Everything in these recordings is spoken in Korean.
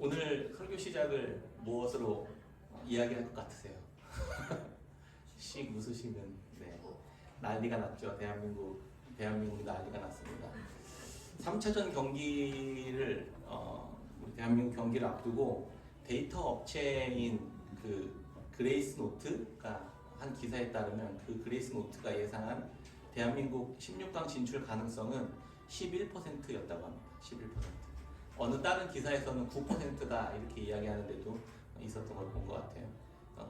오늘 설교 시작을 무엇으로 이야기할 것 같으세요? 씩 웃으시는, 네. 난리가 났죠. 대한민국이 난리가 났습니다. 3차전 경기를 우리 대한민국 경기를 앞두고 데이터 업체인 그 그레이스 노트가 한 기사에 따르면 그 그레이스 노트가 예상한 대한민국 16강 진출 가능성은 11%였다고 합니다. 11%. 어느 다른 기사에서는 9%다 이렇게 이야기하는데도 있었던 걸 본 것 같아요.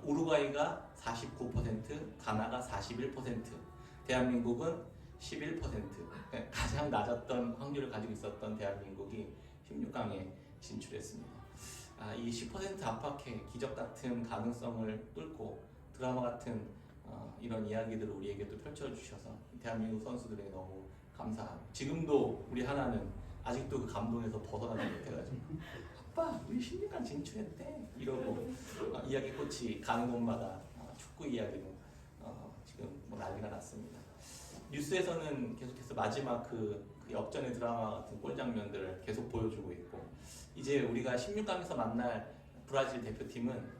우루과이가 49%, 가나가 41%, 대한민국은 11%. 가장 낮았던 확률을 가지고 있었던 대한민국이 16강에 진출했습니다. 이 10% 안팎의 기적 같은 가능성을 뚫고 드라마 같은 이런 이야기들을 우리에게 또 펼쳐주셔서 대한민국 선수들에게 너무 감사하고, 지금도 우리 하나는 아직도 그 감동에서 벗어나지 못해가지고 아빠 우리 16강 진출했대 이러고 이야기꽃이 가는 곳마다 축구 이야기로 지금 뭐 난리가 났습니다. 뉴스에서는 계속해서 마지막 그 역전의 드라마 같은 골 장면들을 계속 보여주고 있고, 이제 우리가 16강에서 만날 브라질 대표팀은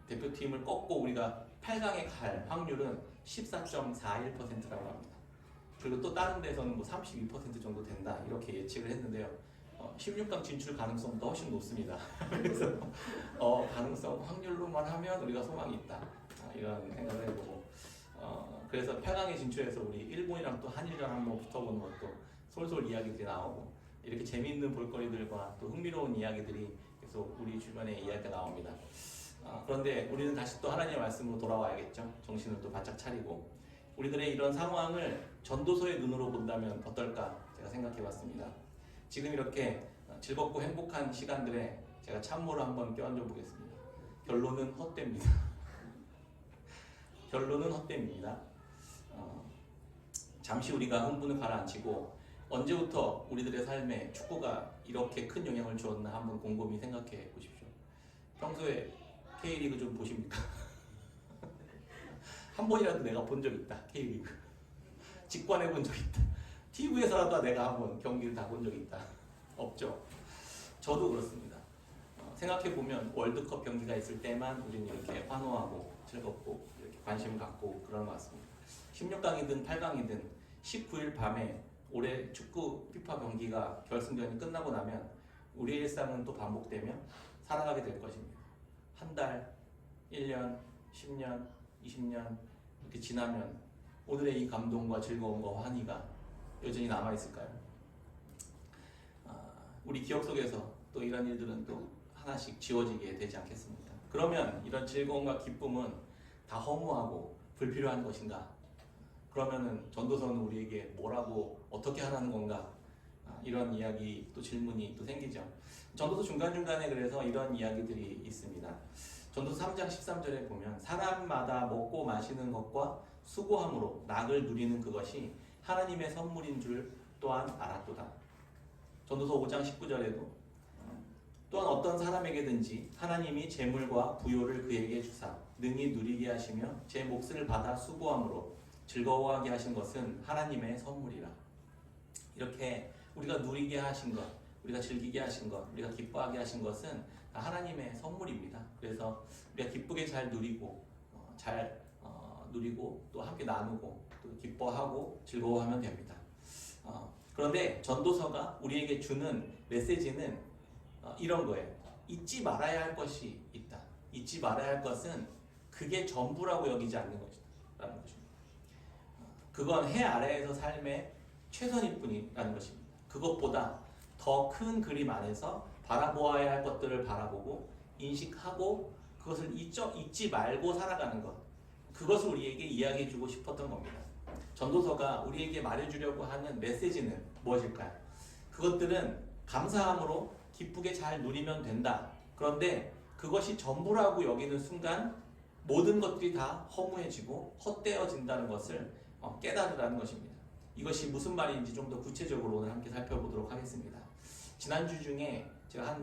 대표팀을 꺾고 우리가 8강에 갈 확률은 14.41%라고 합니다. 그리고 또 다른 데서는 뭐 32% 정도 된다 이렇게 예측을 했는데요. 16강 진출 가능성보다 훨씬 높습니다. 그래서 가능성 확률로만 하면 우리가 소망이 있다 이런 생각을 해보고, 그래서 8강에 진출해서 우리 일본이랑 또 한일전 한번 붙어보는 것도 솔솔 이야기들이 나오고, 이렇게 재미있는 볼거리들과 또 흥미로운 이야기들이 계속 우리 주변에 이야기가 나옵니다. 그런데 우리는 다시 또 하나님의 말씀으로 돌아와야겠죠. 정신을 또 바짝 차리고 우리들의 이런 상황을 전도서의 눈으로 본다면 어떨까 제가 생각해 봤습니다. 지금 이렇게 즐겁고 행복한 시간들에 제가 찬물을 한번 껴안아 보겠습니다. 결론은 헛됩니다. 결론은 헛됩니다. 잠시 우리가 흥분을 가라앉히고 언제부터 우리들의 삶에 축구가 이렇게 큰 영향을 주었나 한번 곰곰이 생각해 보십시오. 평소에 K리그 좀 보십니까? 한 번이라도 내가 본 적 있다. K리그 직관해 본 적 있다. TV에서라도 내가 한번 경기를 다 본 적 있다. 없죠. 저도 그렇습니다. 생각해보면 월드컵 경기가 있을 때만 우리는 이렇게 환호하고 즐겁고 이렇게 관심을 갖고 그러는 것 같습니다. 16강이든 8강이든 19일 밤에 올해 축구 피파 경기가 결승전이 끝나고 나면 우리의 일상은 또 반복되며 살아가게 될 것입니다. 한 달, 1년, 10년, 20년 이렇게 지나면 오늘의 이 감동과 즐거움과 환희가 여전히 남아있을까요? 우리 기억 속에서 또 이런 일들은 또 하나씩 지워지게 되지 않겠습니까? 그러면 이런 즐거움과 기쁨은 다 허무하고 불필요한 것인가? 그러면은 전도서는 우리에게 뭐라고 어떻게 하라는 건가? 이런 이야기 또 질문이 또 생기죠. 전도서 중간중간에 그래서 이런 이야기들이 있습니다. 전도서 3장 13절에 보면 사람마다 먹고 마시는 것과 수고함으로 낙을 누리는 그것이 하나님의 선물인 줄 또한 알았도다. 전도서 5장 19절에도 또한 어떤 사람에게든지 하나님이 재물과 부요를 그에게 주사 능히 누리게 하시며 제 몫을 받아 수고함으로 즐거워하게 하신 것은 하나님의 선물이라. 이렇게 우리가 누리게 하신 것, 우리가 즐기게 하신 것, 우리가 기뻐하게 하신 것은 다 하나님의 선물입니다. 그래서 우리가 기쁘게 잘 누리고 누리고 또 함께 나누고 또 기뻐하고 즐거워하면 됩니다. 그런데 전도서가 우리에게 주는 메시지는 이런 거예요. 잊지 말아야 할 것이 있다. 잊지 말아야 할 것은 그게 전부라고 여기지 않는 것이다 라는 것입니다. 그건 해 아래에서 삶의 최선일 뿐이라는 것입니다. 그것보다 더 큰 그림 안에서 바라보아야 할 것들을 바라보고 인식하고 그것을 잊지 말고 살아가는 것, 그것을 우리에게 이야기해주고 싶었던 겁니다. 전도서가 우리에게 말해주려고 하는 메시지는 무엇일까요? 그것들은 감사함으로 기쁘게 잘 누리면 된다. 그런데 그것이 전부라고 여기는 순간 모든 것들이 다 허무해지고 헛되어진다는 것을 깨달으라는 것입니다. 이것이 무슨 말인지 좀 더 구체적으로 오늘 함께 살펴보도록 하겠습니다. 지난주 중에 제가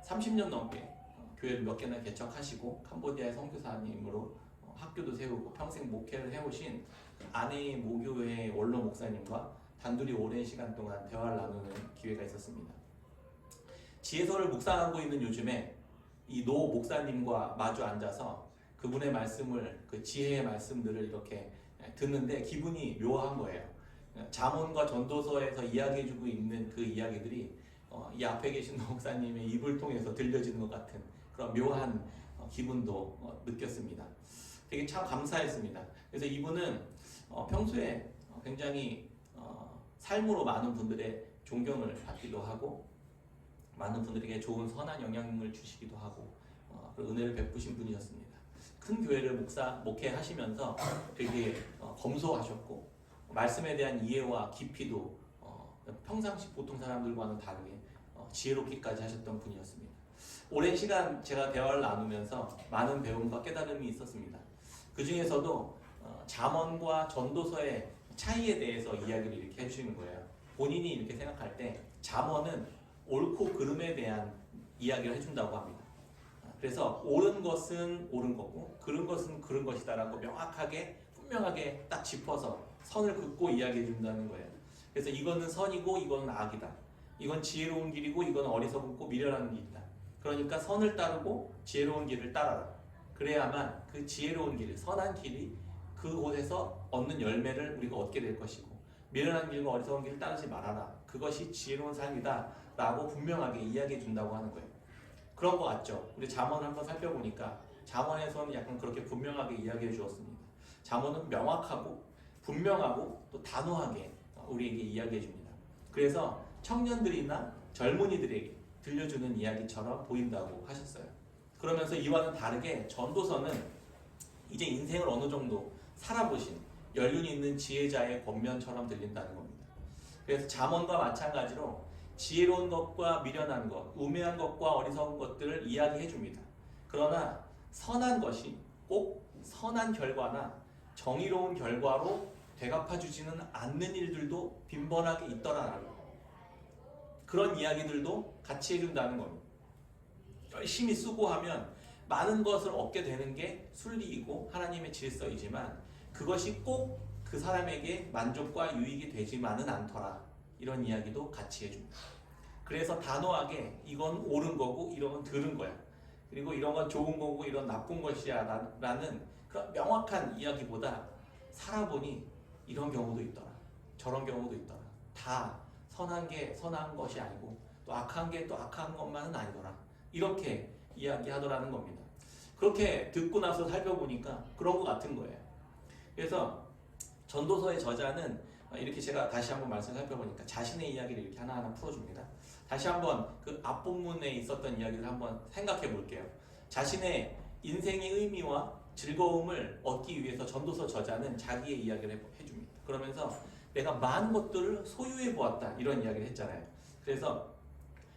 30년 넘게 교회를 몇 개나 개척하시고 캄보디아의 선교사님으로 학교도 세우고 평생 목회를 해오신 아내의 모교회 원로 목사님과 단둘이 오랜 시간 동안 대화를 나누는 기회가 있었습니다. 지혜서를 묵상하고 있는 요즘에 이 노 목사님과 마주 앉아서 그분의 말씀을, 그 지혜의 말씀들을 이렇게 듣는데 기분이 묘한 거예요. 잠언과 전도서에서 이야기해주고 있는 그 이야기들이 이 앞에 계신 노 목사님의 입을 통해서 들려지는 것 같은 그런 묘한 기분도 느꼈습니다. 되게 참 감사했습니다. 그래서 이분은 평소에 굉장히 삶으로 많은 분들의 존경을 받기도 하고 많은 분들에게 좋은 선한 영향을 주시기도 하고 그런 은혜를 베푸신 분이었습니다. 큰 교회를 목회하시면서 되게 검소하셨고 말씀에 대한 이해와 깊이도 평상시 보통 사람들과는 다르게 지혜롭기까지 하셨던 분이었습니다. 오랜 시간 제가 대화를 나누면서 많은 배움과 깨달음이 있었습니다. 그 중에서도 잠언과 전도서의 차이에 대해서 이야기를 이렇게 해주시는 거예요. 본인이 이렇게 생각할 때 잠언은 옳고 그름에 대한 이야기를 해준다고 합니다. 그래서 옳은 것은 옳은 거고 그른 것은 그른 것이다라고 명확하게 분명하게 딱 짚어서 선을 긋고 이야기해 준다는 거예요. 그래서 이거는 선이고 이거는 악이다. 이건 지혜로운 길이고 이건 어리석고 미련한 길이다. 그러니까 선을 따르고 지혜로운 길을 따라라. 그래야만 그 지혜로운 길, 선한 길이 그곳에서 얻는 열매를 우리가 얻게 될 것이고 미련한 길과 어리석은 길을 따르지 말아라. 그것이 지혜로운 삶이다 라고 분명하게 이야기해 준다고 하는 거예요. 그런 거 같죠? 우리 잠언을 한번 살펴보니까 잠언에서는 약간 그렇게 분명하게 이야기해 주었습니다. 잠언은 명확하고 분명하고 또 단호하게 우리에게 이야기해 줍니다. 그래서 청년들이나 젊은이들에게 들려주는 이야기처럼 보인다고 하셨어요. 그러면서 이와는 다르게 전도서는 이제 인생을 어느 정도 살아보신 연륜이 있는 지혜자의 권면처럼 들린다는 겁니다. 그래서 잠언과 마찬가지로 지혜로운 것과 미련한 것, 우매한 것과 어리석은 것들을 이야기해 줍니다. 그러나 선한 것이 꼭 선한 결과나 정의로운 결과로 되갚아주지는 않는 일들도 빈번하게 있더라라는 그런 이야기들도 같이 해준다는 겁니다. 열심히 수고하면 많은 것을 얻게 되는 게 순리이고 하나님의 질서이지만 그것이 꼭 그 사람에게 만족과 유익이 되지만은 않더라. 이런 이야기도 같이 해줍니다. 그래서 단호하게 이건 옳은 거고 이런 건 들은 거야. 그리고 이런 건 좋은 거고 이런 나쁜 것이야 라는 그런 명확한 이야기보다 살아보니 이런 경우도 있더라. 저런 경우도 있더라. 다 선한 게 선한 것이 아니고 또 악한 게 또 악한 것만은 아니더라. 이렇게 이야기하더라는 겁니다. 그렇게 듣고 나서 살펴보니까 그런 것 같은 거예요. 그래서 전도서의 저자는 이렇게 제가 다시 한번 말씀 살펴보니까 자신의 이야기를 이렇게 하나하나 풀어줍니다. 다시 한번 그 앞본문에 있었던 이야기를 한번 생각해 볼게요. 자신의 인생의 의미와 즐거움을 얻기 위해서 전도서 저자는 자기의 이야기를 해줍니다. 그러면서 내가 많은 것들을 소유해 보았다 이런 이야기를 했잖아요. 그래서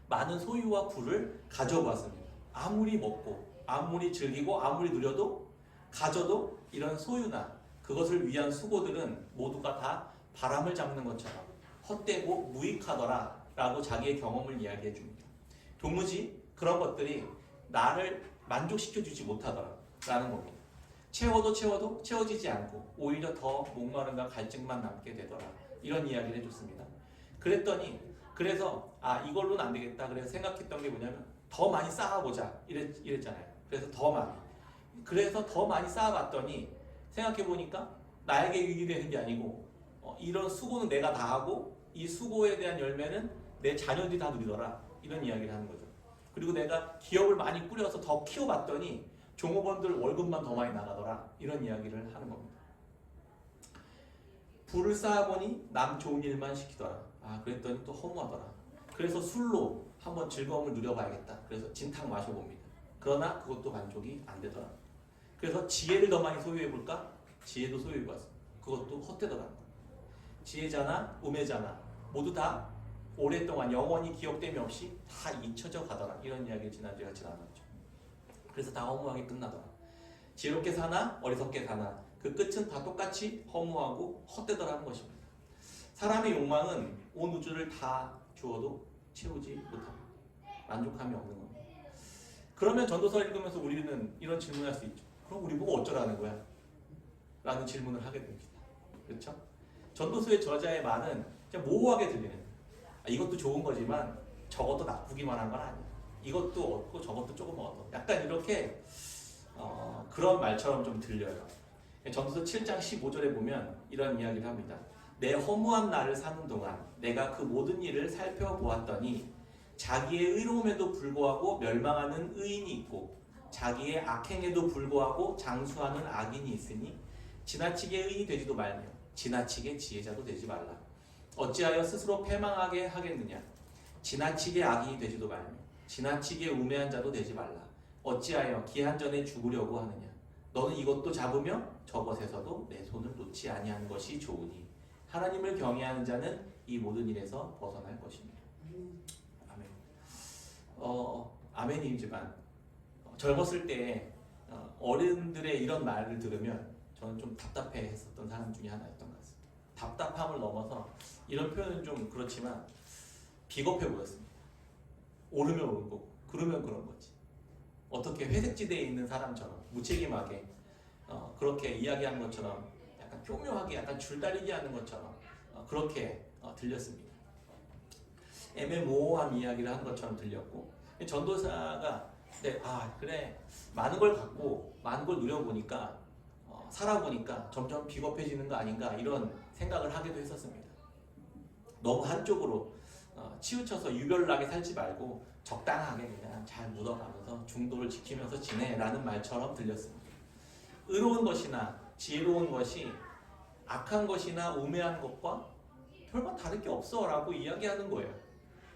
많은 소유와 부를 가져보았습니다. 아무리 먹고 아무리 즐기고 아무리 누려도 가져도 이런 소유나 그것을 위한 수고들은 모두가 다 바람을 잡는 것처럼 헛되고 무익하더라 라고 자기의 경험을 이야기해 줍니다. 도무지 그런 것들이 나를 만족시켜주지 못하더라 라는 겁니다. 채워도 채워지지 않고 오히려 더 목마름과 갈증만 남게 되더라 이런 이야기를 해줬습니다. 그래서 이걸로는 안 되겠다 그래서 생각했던 게 뭐냐면 더 많이 쌓아보자 이랬잖아요. 그래서 더 많이 쌓아봤더니 생각해보니까 나에게 유익이 되는 게 아니고 이런 수고는 내가 다 하고 이 수고에 대한 열매는 내 자녀들이 다 누리더라 이런 이야기를 하는 거죠. 그리고 내가 기업을 많이 꾸려서 더 키워봤더니 종업원들 월급만 더 많이 나가더라 이런 이야기를 하는 겁니다. 부를 쌓아보니 남 좋은 일만 시키더라. 그랬더니 또 허무하더라. 그래서 술로 한번 즐거움을 누려봐야겠다. 그래서 진탕 마셔봅니다. 그러나 그것도 만족이 안 되더라. 그래서 지혜를 더 많이 소유해볼까? 지혜도 소유해봤습니다. 그것도 헛되더라는 거예요. 지혜자나 우매자나 모두 다 오랫동안 영원히 기억됨이 없이 다 잊혀져 가더라. 이런 이야기를 지난주에 같이 나눴죠. 그래서 다 허무하게 끝나더라. 지혜롭게 사나 어리석게 사나 그 끝은 다 똑같이 허무하고 헛되더라는 것입니다. 사람의 욕망은 온 우주를 다 주어도 채우지 못합니다. 만족함이 없는 겁니다. 그러면 전도서 읽으면서 우리는 이런 질문을 할 수 있죠. 그럼 우리 보고 어쩌라는 거야? 라는 질문을 하게 됩니다. 그렇죠? 전도서의 저자의 말은 그냥 모호하게 들리는 이것도 좋은 거지만 저것도 나쁘기만 한 건 아니야. 이것도 얻고 저것도 조금 얻어. 약간 이렇게 그런 말처럼 좀 들려요. 전도서 7장 15절에 보면 이런 이야기를 합니다. 내 허무한 날을 사는 동안 내가 그 모든 일을 살펴보았더니 자기의 의로움에도 불구하고 멸망하는 의인이 있고 자기의 악행에도 불구하고 장수하는 악인이 있으니 지나치게 의인이 되지도 말며 지나치게 지혜자도 되지 말라. 어찌하여 스스로 패망하게 하겠느냐. 지나치게 악인이 되지도 말며 지나치게 우매한 자도 되지 말라. 어찌하여 기한 전에 죽으려고 하느냐. 너는 이것도 잡으며 저것에서도 내 손을 놓지 아니하는 것이 좋으니 하나님을 경외하는 자는 이 모든 일에서 벗어날 것입니다. 아멘. 아멘이지만 젊었을 때 어른들의 이런 말을 들으면 저는 좀 답답해했었던 사람 중에 하나였던 것 같습니다. 답답함을 넘어서 이런 표현은 좀 그렇지만 비겁해 보였습니다. 오르면 오른 거고 그러면 그런 거지. 어떻게 회색지대에 있는 사람처럼 무책임하게 그렇게 이야기하는 것처럼 약간 교묘하게 약간 줄다리기 하는 것처럼 그렇게 들렸습니다. 애매모호한 이야기를 하는 것처럼 들렸고 전도사가 그래 많은 걸 갖고 많은 걸 누려보니까 살아보니까 점점 비겁해지는 거 아닌가 이런 생각을 하기도 했었습니다. 너무 한쪽으로 치우쳐서 유별나게 살지 말고 적당하게 그냥 잘 묻어가면서 중도를 지키면서 지내라는 말처럼 들렸습니다. 의로운 것이나 지혜로운 것이 악한 것이나 우매한 것과 별반 다를 게 없어 라고 이야기하는 거예요.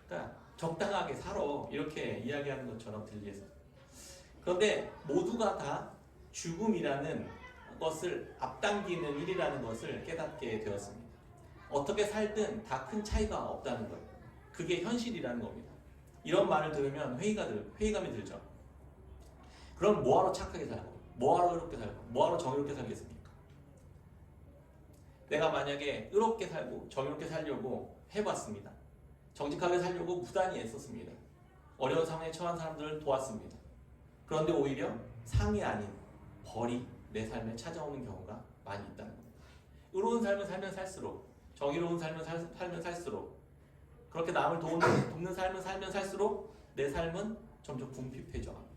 그러니까 적당하게 살아 이렇게 이야기하는 것처럼 들리겠습니다. 그런데 모두가 다 죽음이라는 것을 앞당기는 일이라는 것을 깨닫게 되었습니다. 어떻게 살든 다 큰 차이가 없다는 거예요. 그게 현실이라는 겁니다. 이런 말을 들으면 회의감이 들죠. 그럼 뭐하러 착하게 살고 뭐하러 의롭게 살고 뭐하러 정의롭게 살겠습니까? 내가 만약에 의롭게 살고 정의롭게 살려고 해봤습니다. 정직하게 살려고 부단히 애썼습니다. 어려운 상황에 처한 사람들을 도왔습니다. 그런데 오히려 상이 아닌 벌이 내 삶에 찾아오는 경우가 많이 있다는 겁니다. 의로운 삶을 살면 살수록 정의로운 삶을 살면 살수록 그렇게 남을 돕는 삶을 살면 살수록 내 삶은 점점 궁핍해져 갑니다.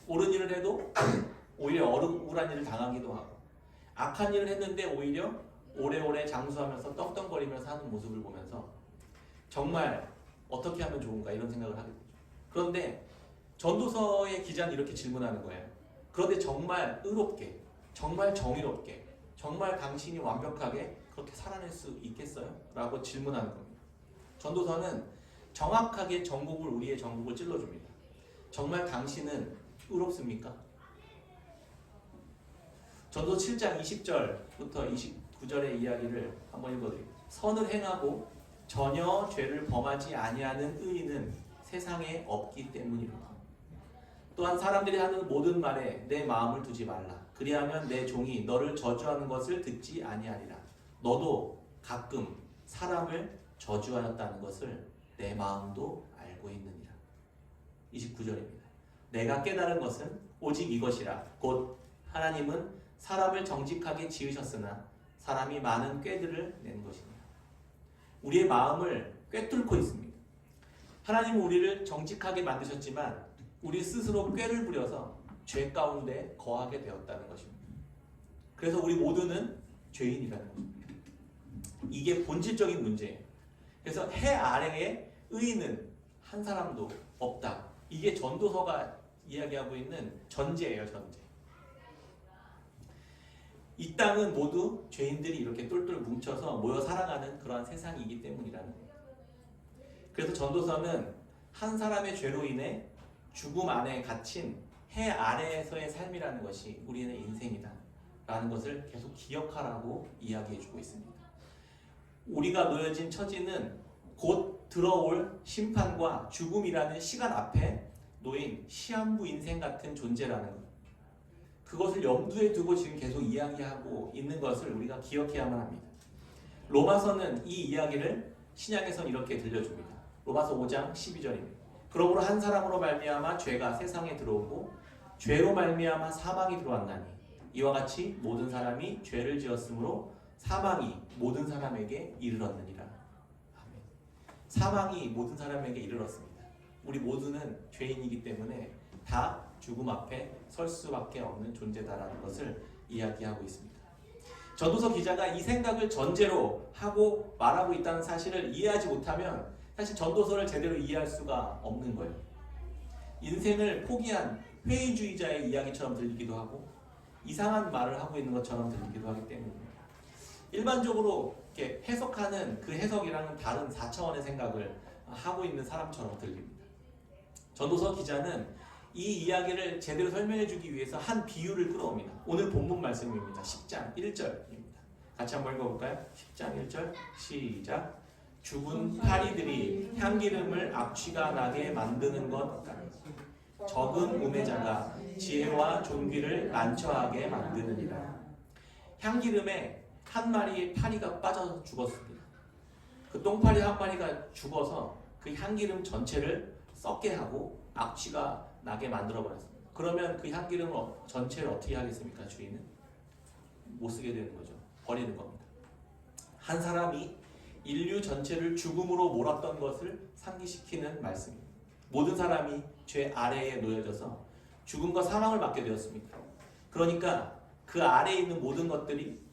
옳은 일을 해도 오히려 억울한 일을 당하기도 하고 악한 일을 했는데 오히려 오래오래 장수하면서 떵떵거리면서 하는 모습을 보면서 정말 어떻게 하면 좋은가 이런 생각을 하게 되죠. 그런데 전도서의 기자는 이렇게 질문하는 거예요. 그런데 정말 의롭게, 정말 정의롭게, 정말 당신이 완벽하게 그렇게 살아낼 수 있겠어요? 라고 질문하는 겁니다. 전도서는 정확하게 우리의 전국을 찔러줍니다. 정말 당신은 의롭습니까? 전도 7장 20절부터 29절의 이야기를 한번 읽어드립니다. 선을 행하고 전혀 죄를 범하지 아니하는 의인은 세상에 없기 때문이로다. 또한 사람들이 하는 모든 말에 내 마음을 두지 말라. 그리하면 내 종이 너를 저주하는 것을 듣지 아니하리라. 너도 가끔 사람을 저주하였다는 것을 내 마음도 알고 있느니라. 29절입니다. 내가 깨달은 것은 오직 이것이라. 곧 하나님은 사람을 정직하게 지으셨으나 사람이 많은 꾀들을 낸 것이니라. 우리의 마음을 꿰뚫고 있습니다. 하나님은 우리를 정직하게 만드셨지만 우리 스스로 꾀를 부려서 죄 가운데 거하게 되었다는 것입니다. 그래서 우리 모두는 죄인이라는 것입니다. 이게 본질적인 문제예요. 그래서 해 아래에 의인은 한 사람도 없다. 이게 전도서가 이야기하고 있는 전제예요, 전제. 이 땅은 모두 죄인들이 이렇게 똘똘 뭉쳐서 모여 살아가는 그러한 세상이기 때문이라는 거예요. 그래서 전도서는 한 사람의 죄로 인해 죽음 안에 갇힌 해 아래에서의 삶이라는 것이 우리의 인생이다 라는 것을 계속 기억하라고 이야기해주고 있습니다. 우리가 놓여진 처지는 곧 들어올 심판과 죽음이라는 시간 앞에 놓인 시한부 인생 같은 존재라는 것, 그것을 염두에 두고 지금 계속 이야기하고 있는 것을 우리가 기억해야만 합니다. 로마서는 이 이야기를 신약에선 이렇게 들려줍니다. 로마서 5장 12절입니다. 그러므로 한 사람으로 말미암아 죄가 세상에 들어오고 죄로 말미암아 사망이 들어왔나니 이와 같이 모든 사람이 죄를 지었으므로 사망이 모든 사람에게 이르렀느니라. 아멘. 사망이 모든 사람에게 이르렀습니다. 우리 모두는 죄인이기 때문에 다 죽음 앞에 설 수밖에 없는 존재다라는 것을 이야기하고 있습니다. 전도서 기자가 이 생각을 전제로 하고 말하고 있다는 사실을 이해하지 못하면 사실 전도서를 제대로 이해할 수가 없는 거예요. 인생을 포기한 회의주의자의 이야기처럼 들리기도 하고 이상한 말을 하고 있는 것처럼 들리기도 하기 때문입니다. 일반적으로 이렇게 해석하는 그 해석이랑은 다른 4차원의 생각을 하고 있는 사람처럼 들립니다. 전도서 기자는 이 이야기를 제대로 설명해 주기 위해서 한 비유를 끌어옵니다. 오늘 본문 말씀입니다. 10장 1절입니다. 같이 한번 읽어볼까요? 10장 1절 시작. 죽은 파리들이 향기름을 악취가 나게 만드는 것 같다. 적은 우매자가 지혜와 존귀를 난처하게 만드느니라. 향기름에 한 마리의 파리가 빠져 죽었습니다. 그 똥파리 한 마리가 죽어서 그 향기름 전체를 썩게 하고 악취가 나게 만들어 버렸습니다. 그러면 그 향기름 전체를 어떻게 하겠습니까? 주인은 못 쓰게 되는 거죠. 버리는 겁니다. 한 사람이 인류 전체를 죽음으로 몰았던 것을 상기시키는 말씀입니다. 모든 사람이 죄 아래에 놓여져서 죽음과 사망을 맞게 되었습니다. 그러니까 그 아래에 있는 모든 것들이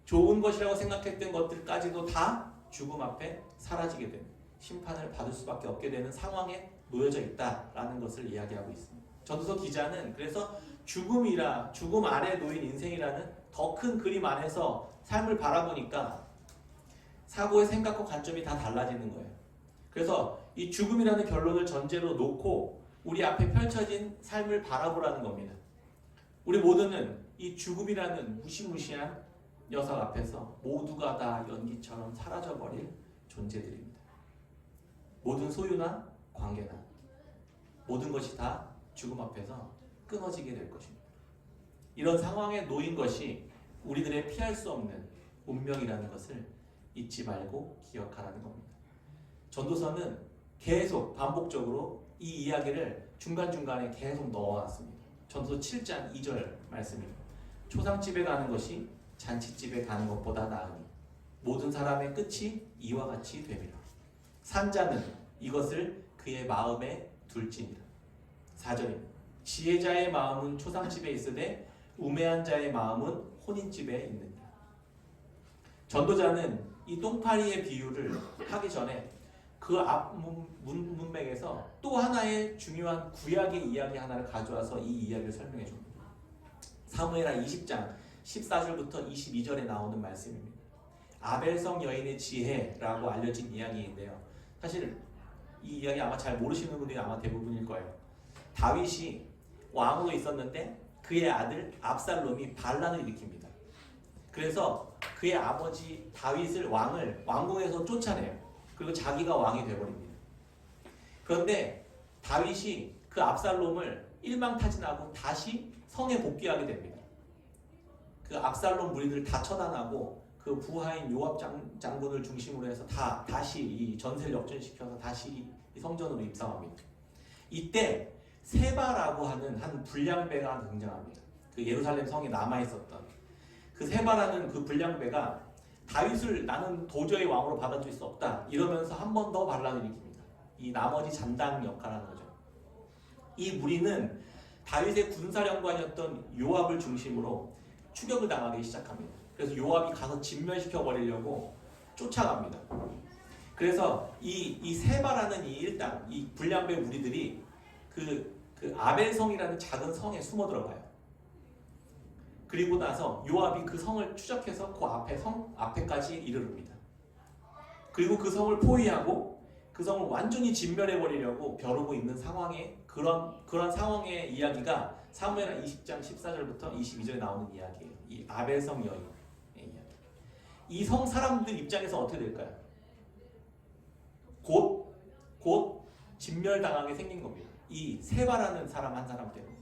좋은 것이라고 생각했던 것들까지도 다 죽음 앞에 사라지게 되는, 심판을 받을 수밖에 없게 되는 상황에 놓여져 있다라는 것을 이야기하고 있습니다. 전도서 기자는 그래서 죽음 아래에 놓인 인생이라는 더 큰 그림 안에서 삶을 바라보니까 사고의 생각과 관점이 다 달라지는 거예요. 그래서 이 죽음이라는 결론을 전제로 놓고 우리 앞에 펼쳐진 삶을 바라보라는 겁니다. 우리 모두는 이 죽음이라는 무시무시한 녀석 앞에서 모두가 다 연기처럼 사라져버릴 존재들입니다. 모든 소유나 관계나 모든 것이 다 죽음 앞에서 끊어지게 될 것입니다. 이런 상황에 놓인 것이 우리들의 피할 수 없는 운명이라는 것을 잊지 말고 기억하라는 겁니다. 전도서는 계속 반복적으로 이 이야기를 중간중간에 계속 넣어놨습니다. 전도서 7장 2절 말씀입니다. 초상집에 가는 것이 잔치집에 가는 것보다 나으니 모든 사람의 끝이 이와 같이 됨이라. 산자는 이것을 그의 마음에 둘지니라. 4절입니다. 지혜자의 마음은 초상집에 있으되 우매한 자의 마음은 혼인집에 있느니라. 전도자는 이 똥파리의 비유를 하기 전에 그 앞 문맥에서 또 하나의 중요한 구약의 이야기 하나를 가져와서 이 이야기를 설명해 줍니다. 사무엘하 20장 14절부터 22절에 나오는 말씀입니다. 아벨성 여인의 지혜라고 알려진 이야기인데요. 사실 이 이야기 아마 잘 모르시는 분들이 아마 대부분일 거예요. 다윗이 왕으로 있었는데 그의 아들 압살롬이 반란을 일으킵니다. 그래서 그의 아버지 다윗을 왕궁에서 쫓아내요. 그리고 자기가 왕이 되어버립니다. 그런데 다윗이 그 압살롬을 일망타진하고 다시 성에 복귀하게 됩니다. 그 압살롬 무리들을 다 처단하고 그 부하인 요압 장군을 중심으로 해서 다시 이 전세를 역전시켜서 다시 이 성전으로 입성합니다. 이때 세바라고 하는 한 불량배가 등장합니다. 그 예루살렘 성에 남아있었던 그 세바라는 그 불량배가 다윗을 나는 도저히 왕으로 받아줄 수 없다 이러면서 한 번 더 반란을 일으킵니다. 이 나머지 잔당 역할하는 거죠. 이 무리는 다윗의 군사령관이었던 요압을 중심으로 추격을 당하기 시작합니다. 그래서 요압이 가서 진멸시켜 버리려고 쫓아갑니다. 그래서 이 세바라는 이 일당, 이 불량배 무리들이 그 아벨성이라는 작은 성에 숨어 들어가요. 그리고 나서 요압이 그 성을 추적해서 그 앞에 성 앞에까지 이르릅니다. 그리고 그 성을 포위하고 그 성을 완전히 진멸해 버리려고 벼르고 있는 상황의 그런 상황의 이야기가 사무엘하 20장 14절부터 22절에 나오는 이야기예요. 이 아벨성 여인의 이야기. 이 성 사람들 입장에서 어떻게 될까요? 곧 진멸당하게 생긴 겁니다. 이 세바라는 사람 한 사람 때문에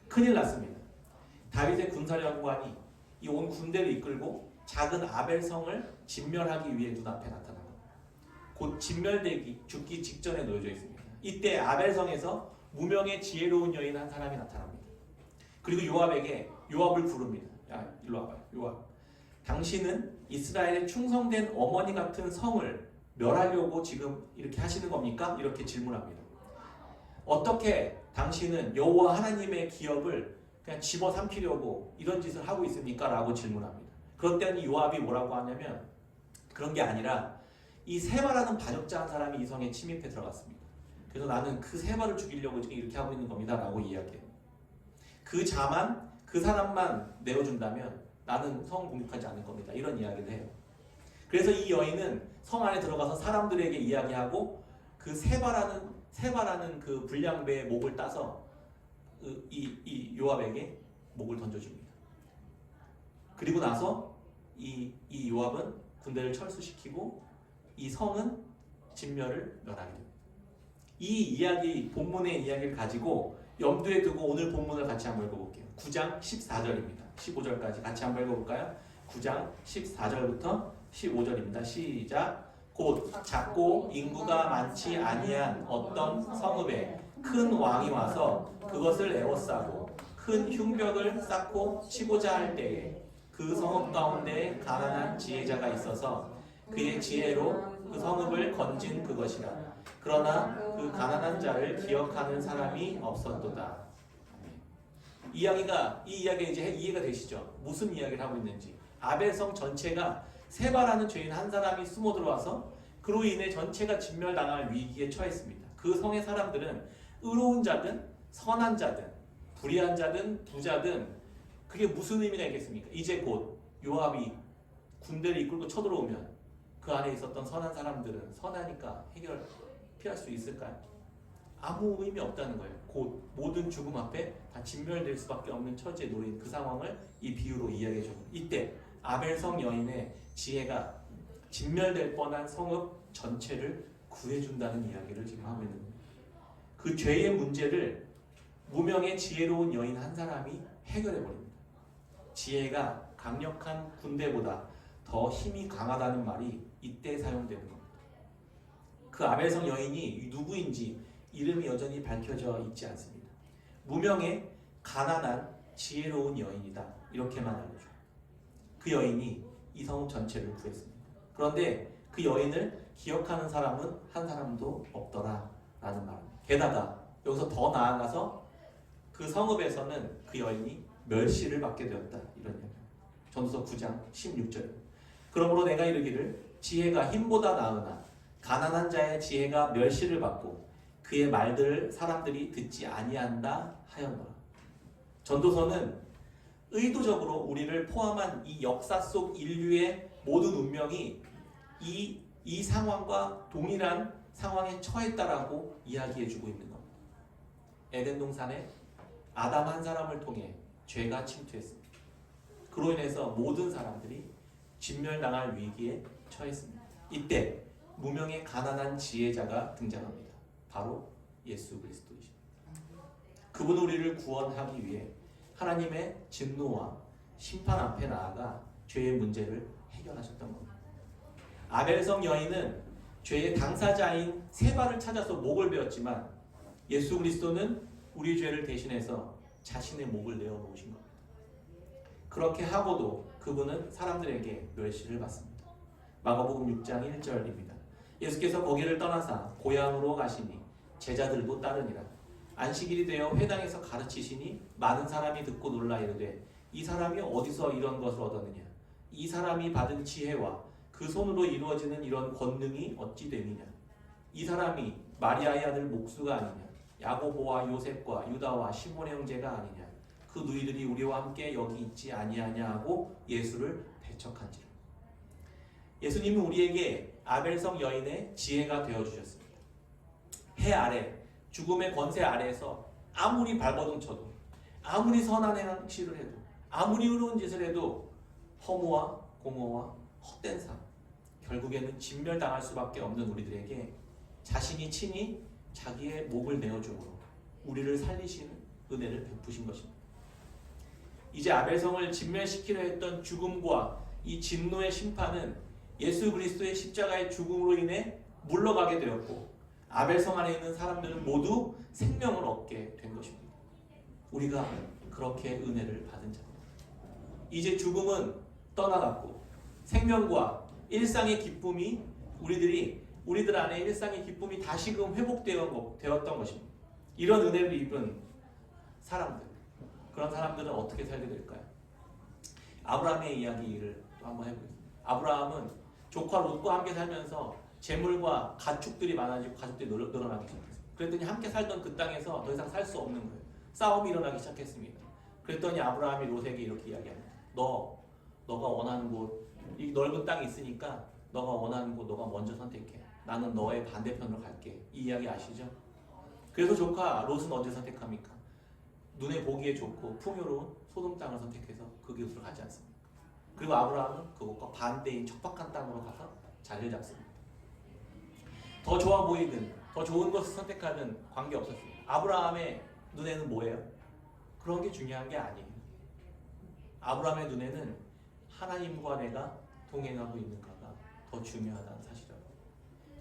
큰일 났습니다. 다윗의 군사령관이 이 온 군대를 이끌고 작은 아벨성을 진멸하기 위해 눈앞에 나타납니다. 곧 진멸되기 죽기 직전에 놓여져 있습니다. 이때 아벨성에서 무명의 지혜로운 여인 한 사람이 나타납니다. 그리고 요압을 부릅니다. 야, 일로 와봐요. 요압. 당신은 이스라엘의 충성된 어머니 같은 성을 멸하려고 지금 이렇게 하시는 겁니까? 이렇게 질문합니다. 어떻게 당신은 여호와 하나님의 기업을 그냥 집어삼키려고 이런 짓을 하고 있습니까? 라고 질문합니다. 그럴 때는 요압이 뭐라고 하냐면 그런 게 아니라 이 세바라는 반역자 한 사람이 이 성에 침입해 들어갔습니다. 그래서 나는 그 세바를 죽이려고 지금 이렇게 하고 있는 겁니다. 라고 이야기해요. 그 자만 그 사람만 내어준다면 나는 성 공격하지 않을 겁니다. 이런 이야기를 해요. 그래서 이 여인은 성 안에 들어가서 사람들에게 이야기하고 그 세바라는 그 불량배의 목을 따서 이 요압에게 목을 던져줍니다. 그리고 나서 이 요압은 군대를 철수시키고 이 성은 진멸을 멸하게 됩니다. 이 이야기, 본문의 이야기를 가지고 염두에 두고 오늘 본문을 같이 한번 읽어볼게요. 9장 14절입니다. 15절까지 같이 한번 읽어볼까요? 9장 14절부터 15절입니다. 시작. 곧 작고 인구가 많지 아니한 어떤 성읍에 큰 왕이 와서 그것을 에워싸고 큰 흉벽을 쌓고 치고자 할 때에 그 성읍 가운데 가난한 지혜자가 있어서 그의 지혜로 그 성읍을 건진 그것이라. 그러나 그 가난한 자를 기억하는 사람이 없었도다. 이 이야기가 이제 이해가 되시죠? 무슨 이야기를 하고 있는지. 아벨성 전체가 세바라는 죄인 한 사람이 숨어 들어와서 그로 인해 전체가 진멸당할 위기에 처했습니다. 그 성의 사람들은 의로운 자든 선한 자든 불의한 자든 부자든 그게 무슨 의미가 있겠습니까? 이제 곧 요압이 군대를 이끌고 쳐들어오면 그 안에 있었던 선한 사람들은 선하니까 피할 수 있을까요? 아무 의미 없다는 거예요. 곧 모든 죽음 앞에 다 진멸될 수밖에 없는 처지에 놓인 그 상황을 이 비유로 이야기해 줍니다. 이때 아벨성 여인의 지혜가 진멸될 뻔한 성읍 전체를 구해준다는 이야기를 지금 하고 있는 겁니다. 그 죄의 문제를 무명의 지혜로운 여인 한 사람이 해결해 버립니다. 지혜가 강력한 군대보다 더 힘이 강하다는 말이 이때 사용되는 겁니다. 그 아벨성 여인이 누구인지 이름이 여전히 밝혀져 있지 않습니다. 무명의 가난한 지혜로운 여인이다. 이렇게만 알려줘요. 그 여인이 이 성읍 전체를 구했습니다. 그런데 그 여인을 기억하는 사람은 한 사람도 없더라 라는 말입니다. 게다가 여기서 더 나아가서 그 성읍에서는 그 여인이 멸시를 받게 되었다. 이런 얘기입니다. 전도서 9장 16절. 그러므로 내가 이르기를 지혜가 힘보다 나으나 가난한 자의 지혜가 멸시를 받고 그의 말들을 사람들이 듣지 아니한다 하였노라. 전도서는 의도적으로 우리를 포함한 이 역사 속 인류의 모든 운명이 이 상황과 동일한 상황에 처했다라고 이야기해주고 있는 겁니다. 에덴 동산에 아담 한 사람을 통해 죄가 침투했습니다. 그로 인해서 모든 사람들이 진멸당할 위기에 처했습니다. 이때 무명의 가난한 지혜자가 등장합니다. 바로 예수 그리스도이십니다. 그분은 우리를 구원하기 위해 하나님의 진노와 심판 앞에 나아가 죄의 문제를 해결하셨던 겁니다. 아벨성 여인은 죄의 당사자인 세바를 찾아서 목을 베었지만 예수 그리스도는 우리 죄를 대신해서 자신의 목을 내어놓으신 겁니다. 그렇게 하고도 그분은 사람들에게 멸시를 받습니다. 마가복음 6장 1절입니다. 예수께서 거기를 떠나사 고향으로 가시니 제자들도 따르니라. 안식일이 되어 회당에서 가르치시니 많은 사람이 듣고 놀라 이르되 이 사람이 어디서 이런 것을 얻었느냐? 이 사람이 받은 지혜와 그 손으로 이루어지는 이런 권능이 어찌 됨이냐? 이 사람이 마리아의 아들 목수가 아니냐? 야고보와 요셉과 유다와 시몬의 형제가 아니냐? 그 누이들이 우리와 함께 여기 있지 아니하냐 하고 예수를 배척한지라. 예수님은 우리에게 아벨성 여인의 지혜가 되어주셨습니다. 해 아래 죽음의 권세 아래에서 아무리 발버둥 쳐도 아무리 선한 행실을 해도 아무리 의로운 짓을 해도 허무와 공허와 헛된 삶, 결국에는 진멸당할 수밖에 없는 우리들에게 자신이 친히 자기의 목을 내어줌으로 우리를 살리시는 은혜를 베푸신 것입니다. 이제 아벨성을 진멸시키려 했던 죽음과 이 진노의 심판은 예수 그리스도의 십자가의 죽음으로 인해 물러가게 되었고 아벨성 안에 있는 사람들은 모두 생명을 얻게 된 것입니다. 우리가 그렇게 은혜를 받은 자입니다. 이제 죽음은 떠나갔고 생명과 일상의 기쁨이 우리들이 우리들 안에 일상의 기쁨이 다시금 회복되었던 것입니다. 이런 은혜를 입은 사람들, 그런 사람들은 어떻게 살게 될까요? 아브라함의 이야기를 또 한번 해보겠습니다. 아브라함은 조카 롯과 함께 살면서 재물과 가축들이 많아지고 가족들이 늘어나기 시작했어요. 그랬더니 함께 살던 그 땅에서 더 이상 살 수 없는 거예요. 싸움이 일어나기 시작했습니다. 그랬더니 아브라함이 롯에게 이렇게 이야기합니다. 너가 원하는 곳, 이 넓은 땅이 있으니까 너가 원하는 곳 너가 먼저 선택해. 나는 너의 반대편으로 갈게. 이 이야기 아시죠? 그래서 조카 롯은 어디 선택합니까? 눈에 보기에 좋고 풍요로운 소돔 땅을 선택해서 그 곳으로 가지 않습니까? 그리고 아브라함은 그곳과 반대인 척박한 땅으로 가서 자리를 잡습니다. 더 좋아 보이든 더 좋은 것을 선택하는 관계없었습니다. 아브라함의 눈에는 뭐예요? 그런 게 중요한 게 아니에요. 아브라함의 눈에는 하나님과 내가 동행하고 있는가가 더 중요하다는 사실이라고.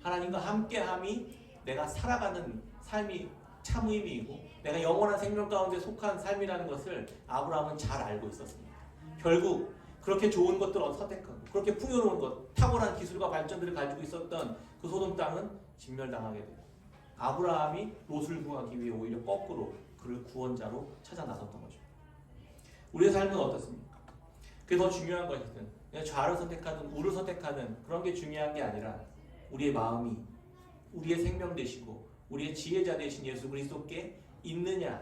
하나님과 함께함이 내가 살아가는 삶이 참 의미이고 내가 영원한 생명 가운데 속한 삶이라는 것을 아브라함은 잘 알고 있었습니다. 결국 그렇게 좋은 것들을 선택하고 그렇게 풍요로운 것, 탁월한 기술과 발전들을 가지고 있었던 그 소돔 땅은 진멸당하게 돼요. 아브라함이 롯을 구하기 위해 오히려 거꾸로 그를 구원자로 찾아 나섰던 거죠. 우리의 삶은 어떻습니까? 그게 더 중요한 것이든 그냥 좌를 선택하든 우를 선택하든 그런 게 중요한 게 아니라 우리의 마음이 우리의 생명 되시고 우리의 지혜자 되신 예수 그리스도께 있느냐,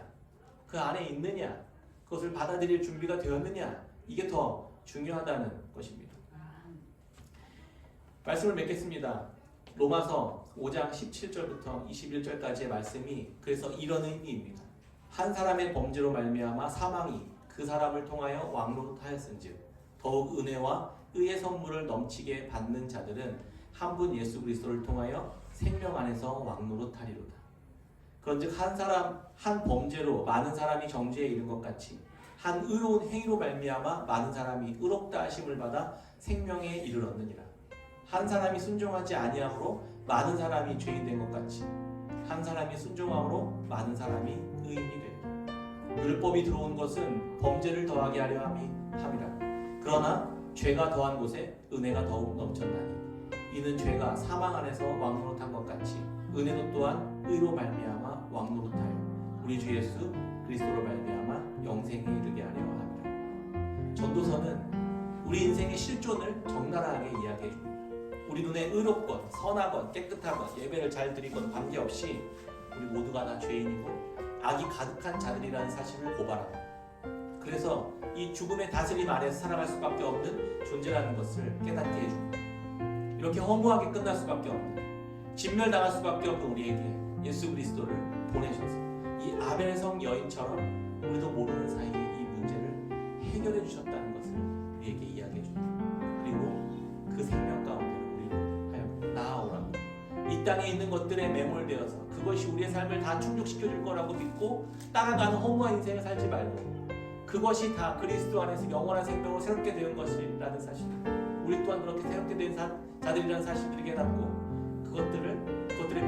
그 안에 있느냐, 그것을 받아들일 준비가 되었느냐, 이게 더 중요하다는 것입니다. 말씀을 맺겠습니다. 로마서 5장 17절부터 21절까지의 말씀이 그래서 이런 의미입니다. 한 사람의 범죄로 말미암아 사망이 그 사람을 통하여 왕노릇하였은즉 더욱 은혜와 의의 선물을 넘치게 받는 자들은 한 분 예수 그리스도를 통하여 생명 안에서 왕노릇하리로다. 그런즉 한 사람 한 범죄로 많은 사람이 정죄에 이른 것 같이 한 의로운 행위로 말미암아 많은 사람이 의롭다 하심을 받아 생명에 이르렀느니라. 한 사람이 순종하지 아니함으로 많은 사람이 죄인 된 것 같이 한 사람이 순종함으로 많은 사람이 의인이 되리라. 율법이 들어온 것은 범죄를 더하게 하려 함이라. 그러나 죄가 더한 곳에 은혜가 더욱 넘쳤나니 이는 죄가 사망 안에서 왕노릇한 것 같이 은혜도 또한 의로 말미암아 왕노릇하여 우리 주 예수 그리스도로 말미암아 영생에 이르게 하려 함이라. 전도서는 우리 인생의 실존을 적나라하게 이야기해 줍니다. 우리 눈에 의롭건 선하건 깨끗하건 예배를 잘 드리건 관계없이 우리 모두가 다 죄인이고 악이 가득한 자들이라는 사실을 고발합니다. 그래서 이 죽음의 다스림 아래서 살아갈 수밖에 없는 존재라는 것을 깨닫게 해줍니다. 이렇게 허무하게 끝날 수밖에 없는, 진멸당할 수밖에 없는 우리에게 예수 그리스도를 보내셔서 이 아벨성 여인처럼 우리도 모르는 사이에 이 문제를 해결해 주셨다는 것을 우리에게 이야기해 줍니다. 그리고 그 생명 가운데로 우리를 하여 나아오라고, 이 땅에 있는 것들에 매몰되어서 그것이 우리의 삶을 다 충족시켜 줄 거라고 믿고 따라가는 허무한 인생을 살지 말고 그것이 다 그리스도 안에서 영원한 생명으로 새롭게 된 것이라는 사실, 우리 또한 그렇게 새롭게 된 자들이라는 사실들을 깨닫고 그것들에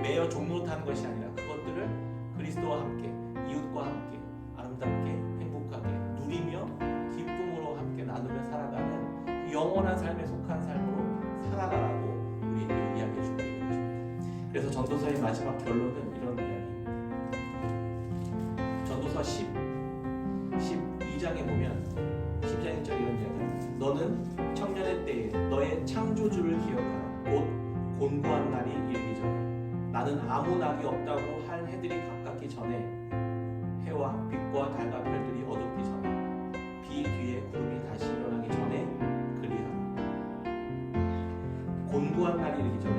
매여 종노릇하는 것이 아니라 그것들을 그리스도와 함께 이웃과 함께 아름답게 행복하게 누리며 기쁨으로 함께 나누며 살아가는 그 영원한 삶에 속한 삶으로 살아가라고 우리에게 이야기해 주고 있는 것입니다. 그래서 전도서의 마지막 결론은 이런 이야기입니다. 전도서 12장에 보면 12장 1절 이런 이야기입니다. 너는 청년의 때에 너의 창조주를 기억하라. 곧 곤고한 날이 이르기 전에 나는 아무 낙이 없다고 할 해들이 가깝기 전에 해와 빛과 달과 별들이 어둡기 전에 비 뒤에 구름이 다시 일어나기 전에 그리하라. 곤고한 날이 이르기 전에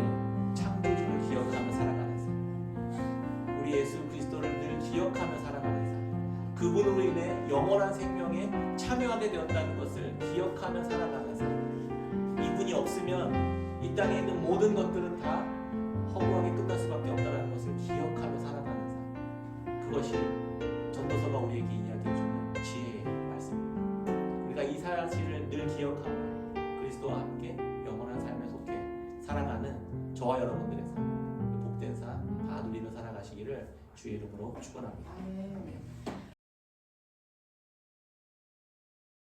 창조주를 기억하며 살아가는 삶, 우리 예수 그리스도를 늘 기억하며 살아가는 삶, 그분으로 인해 영원한 생명에 참여하게 되었다는 것을 기억하며 살아가는 삶, 이분이 없으면 이 땅에 있는 모든 것들은 다 허무하게 끝날 수밖에 없다는 것을 기억하며 살아가는 삶, 그것이 전도서가 우리에게 이야기해주는 지혜의 말씀입니다. 우리가 이 사실을 늘 기억하며 그리스도와 함께 영원한 삶에 속해 살아가는 저와 여러분들의 삶, 복된 삶 다 누리며 살아가시기를 주의 이름으로 축원합니다. 아멘.